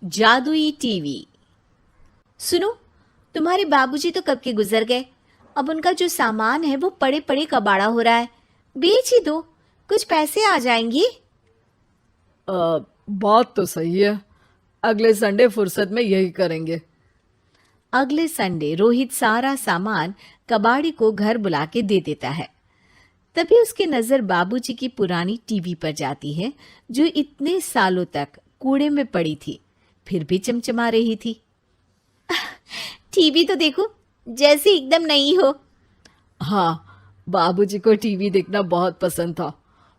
जादुई टीवी। सुनो, तुम्हारे बाबूजी तो कब के गुजर गए। अब उनका जो सामान है वो पड़े पड़े कबाड़ा हो रहा है। बेच ही दो, कुछ पैसे आ जाएंगे। बात तो सही है। अगले संडे फुर्सत में यही करेंगे। अगले संडे रोहित सारा सामान कबाड़ी को घर बुला के दे देता है। तभी उसकी नजर बाबूजी की पुरानी टीवी पर जाती है, जो इतने सालों तक कूड़े में पड़ी थी, फिर भी चमचमा रही थी। टीवी तो देखो, जैसे एकदम नई हो। हाँ, बाबूजी को टीवी देखना बहुत पसंद था।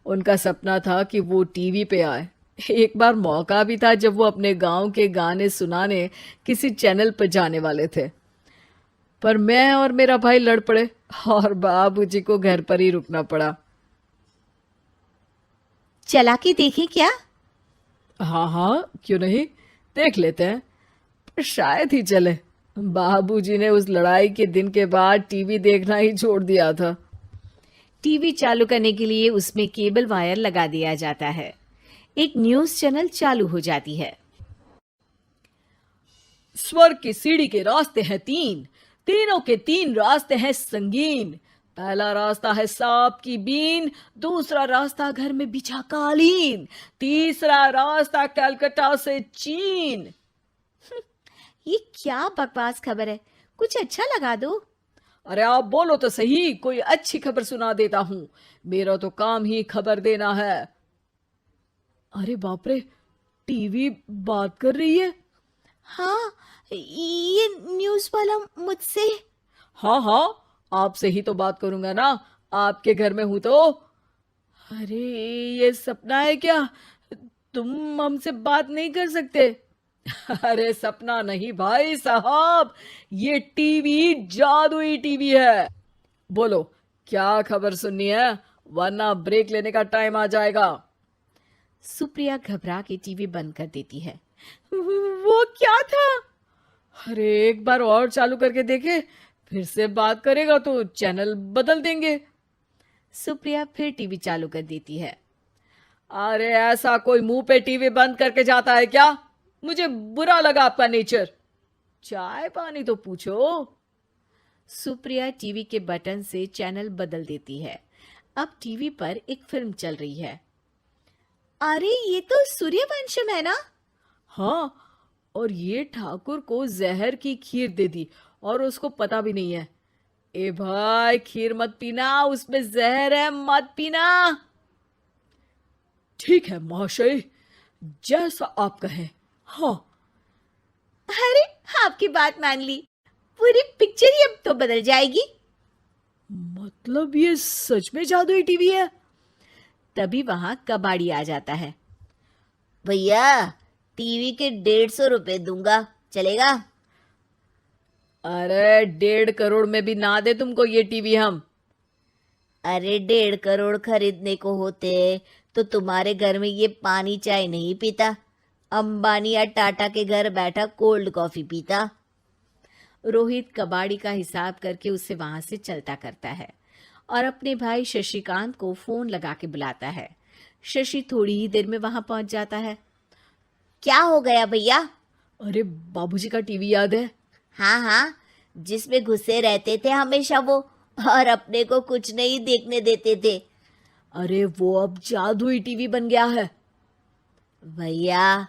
उनका सपना था कि वो टीवी पे आए। एक बार मौका भी था जब वो अपने गांव के गाने सुनाने किसी चैनल पर जाने वाले थे, पर मैं और मेरा भाई लड़ पड़े और बाबूजी को घर पर ही रुकना पड़ा। चला के देखें क्या? हाँ हाँ, क्यों नहीं, देख लेते हैं। पर शायद ही चले। बाबूजी ने उस लड़ाई के दिन के बाद टीवी देखना ही छोड़ दिया था। टीवी चालू करने के लिए उसमें केबल वायर लगा दिया जाता है। एक न्यूज चैनल चालू हो जाती है। स्वर्ग की सीढ़ी के रास्ते हैं तीन, तीनों के तीन रास्ते हैं संगीन। पहला रास्ता है सांप की बीन, दूसरा रास्ता घर में बिछा कालीन, तीसरा रास्ता कलकत्ता से चीन। ये क्या बकवास खबर है, कुछ अच्छा लगा दो। अरे आप बोलो तो सही, कोई अच्छी खबर सुना देता हूं। मेरा तो काम ही खबर देना है। अरे बाप रे, टीवी बात कर रही है। हाँ, ये न्यूज वाला मुझसे। हाँ हाँ, आपसे ही तो बात करूंगा ना, आपके घर में हूं तो। अरे, ये सपना है क्या? तुम हमसे बात नहीं कर सकते? अरे सपना नहीं भाई साहब, ये टीवी जादुई टीवी है। बोलो, क्या खबर सुननी है, वरना ब्रेक लेने का टाइम आ जाएगा। सुप्रिया घबरा के टीवी बंद कर देती है। वो क्या था? अरे एक बार और चालू करके देखे, फिर से बात करेगा तो चैनल बदल देंगे। सुप्रिया फिर टीवी चालू कर देती है। अरे ऐसा कोई मुंह पे टीवी बंद करके जाता है क्या? मुझे बुरा लगा आपका नेचर। चाय पानी तो पूछो। सुप्रिया टीवी के बटन से चैनल बदल देती है। अब टीवी पर एक फिल्म चल रही है। अरे ये तो सूर्यवंशम है ना? हाँ, और ये ठाकुर को जहर की खीर दे दी और उसको पता भी नहीं है। ए भाई, खीर मत पीना, उसमें जहर है, मत पीना। ठीक है महाशय, जैसा आप कहें। हाँ। अरे, आपकी बात मान ली, पूरी पिक्चर ही अब तो बदल जाएगी। मतलब ये सच में जादुई टीवी है? तभी वहां कबाड़ी आ जाता है। भैया, टीवी के 150 रुपए दूंगा, चलेगा? अरे 1.5 करोड़ में भी ना दे तुमको ये टीवी हम। अरे 1.5 करोड़ खरीदने को होते तो तुम्हारे घर में ये पानी चाय नहीं पीता, अंबानी या टाटा के घर बैठा कोल्ड कॉफी पीता। रोहित कबाड़ी का हिसाब करके उसे वहां से चलता करता है और अपने भाई शशिकांत को फोन लगा के बुलाता है। शशि थोड़ी ही देर में वहां पहुंच जाता है। क्या हो गया भैया? अरे बाबूजी का टीवी याद है? हाँ हाँ, जिसमें घुसे रहते थे हमेशा वो, और अपने को कुछ नहीं देखने देते थे। अरे वो अब जादुई टीवी बन गया है। भैया,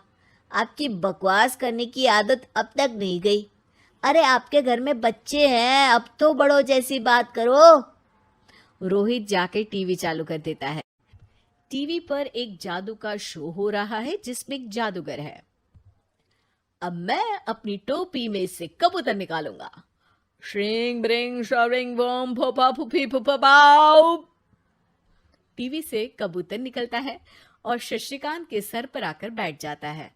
आपकी बकवास करने की आदत अब तक नहीं गई। अरे आपके घर में बच्चे हैं, अब तो बड़ों जैसी बात करो। रोहित जाके टीवी चालू कर देता है। टीवी पर एक जादू का शो हो रहा है जिसमें एक जादूगर है। अब मैं अपनी टोपी में से कबूतर निकालूंगा। श्रिंग ब्रिंग शरिंग बम फोपा फुफी फुफा पाउ। टीवी से कबूतर निकलता है और शशिकांत के सर पर आकर बैठ जाता है।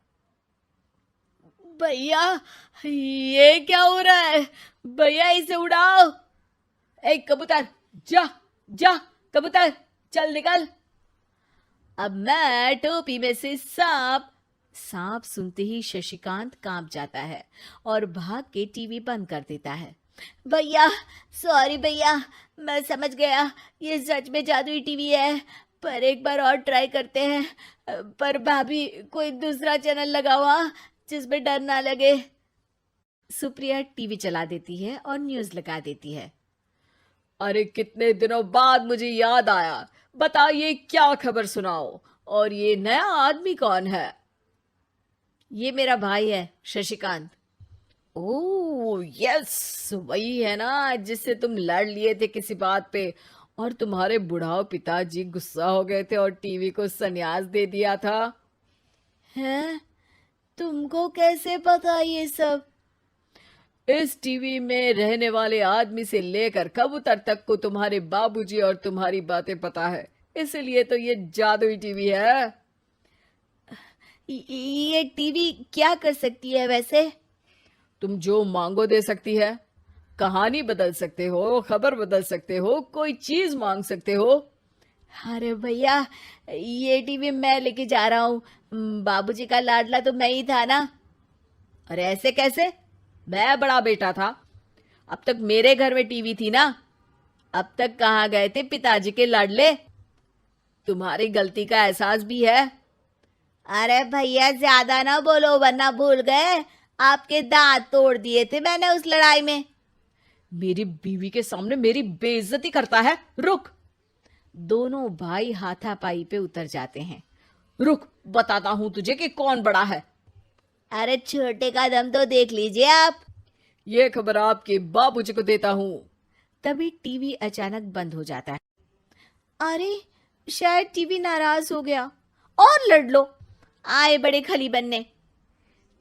भैया, ये क्या हो रहा है? भैया इसे उड़ाओ। ए कबूतर, जा जा, कबूतर चल निकल। अब मैं टोपी में से सांप। सांप सुनते ही शशिकांत कांप जाता है और भाग के टीवी बंद कर देता है। भैया, सॉरी भैया, मैं समझ गया ये सच में जादुई टीवी है, पर एक बार और ट्राई करते हैं। पर भाभी, कोई दूसरा चैनल लगा हुआ, जिसमें डर ना लगे। सुप्रिया टीवी चला देती है और न्यूज लगा देती है। अरे कितने दिनों बाद मुझे याद आया। बताइए क्या खबर सुनाओ। और ये नया आदमी कौन है? ये मेरा भाई है शशिकांत। ओह यस, वही है ना जिससे तुम लड़ लिए थे किसी बात पे, और तुम्हारे बुढ़ाओ पिताजी गुस्सा हो गए थे और टीवी को संन्यास दे दिया था। हैं? तुमको कैसे पता ये सब? इस टीवी में रहने वाले आदमी से लेकर कबूतर तक को तुम्हारे बाबूजी और तुम्हारी बातें पता है, इसलिए तो ये जादुई टीवी है। ये टीवी क्या कर सकती है वैसे? तुम जो मांगो दे सकती है। कहानी बदल सकते हो, खबर बदल सकते हो, कोई चीज मांग सकते हो। अरे भैया, ये टीवी मैं लेके जा रहा हूँ। बाबूजी का लाडला तो मैं ही था ना। अरे ऐसे कैसे? मैं बड़ा बेटा था। अब तक मेरे घर में टीवी थी ना। अब तक कहाँ गए थे पिताजी के लाडले? तुम्हारी गलती का एहसास भी है। अरे भैया, ज्यादा ना बोलो वरना भूल गए आपके दांत तोड़ दिए थे मैंने उस लड़ाई में। मेरी बीवी के सामने मेरी बेइज्जती करता है। रुक। दोनों भाई हाथापाई पे उतर जाते हैं। रुक, बताता हूं तुझे कि कौन बड़ा है। अरे छोटे का दम तो देख लीजिए आप। ये खबर आपके बाबूजी को देता हूं। तभी टीवी अचानक बंद हो जाता है। अरे शायद टीवी नाराज हो गया। और लड़ लो, आए बड़े खली बनने।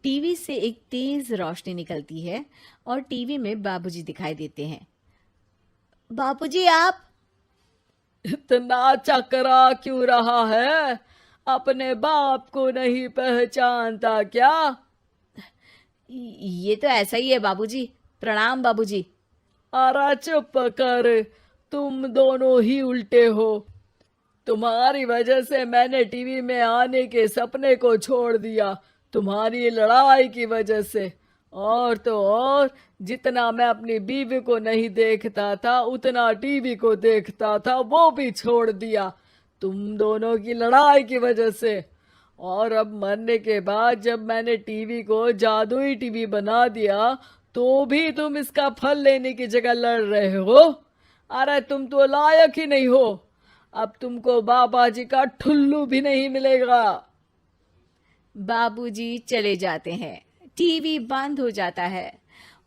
टीवी से एक तेज रोशनी निकलती है और टीवी में बाबूजी दिखाई देते हैं। बापूजी आप? इतना चकरा क्यों रहा है? अपने बाप को नहीं पहचानता क्या? ये तो ऐसा ही है बाबूजी। प्रणाम बाबूजी। अरे चुप कर, तुम दोनों ही उल्टे हो। तुम्हारी वजह से मैंने टीवी में आने के सपने को छोड़ दिया, तुम्हारी लड़ाई की वजह से। और तो और, जितना मैं अपनी बीवी को नहीं देखता था उतना टीवी को देखता था, वो भी छोड़ दिया तुम दोनों की लड़ाई की वजह से। और अब मरने के बाद जब मैंने टीवी को जादुई टीवी बना दिया तो भी तुम इसका फल लेने की जगह लड़ रहे हो। अरे तुम तो लायक ही नहीं हो। अब तुमको बाबा जी का ठुल्लू भी नहीं मिलेगा। बाबूजी चले जाते हैं। टीवी बंद हो जाता है।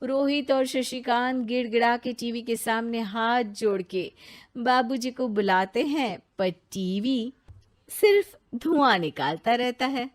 रोहित और शशिकांत गिड़गिड़ा के टीवी के सामने हाथ जोड़ के बाबूजी को बुलाते हैं, पर टीवी सिर्फ धुआं निकालता रहता है।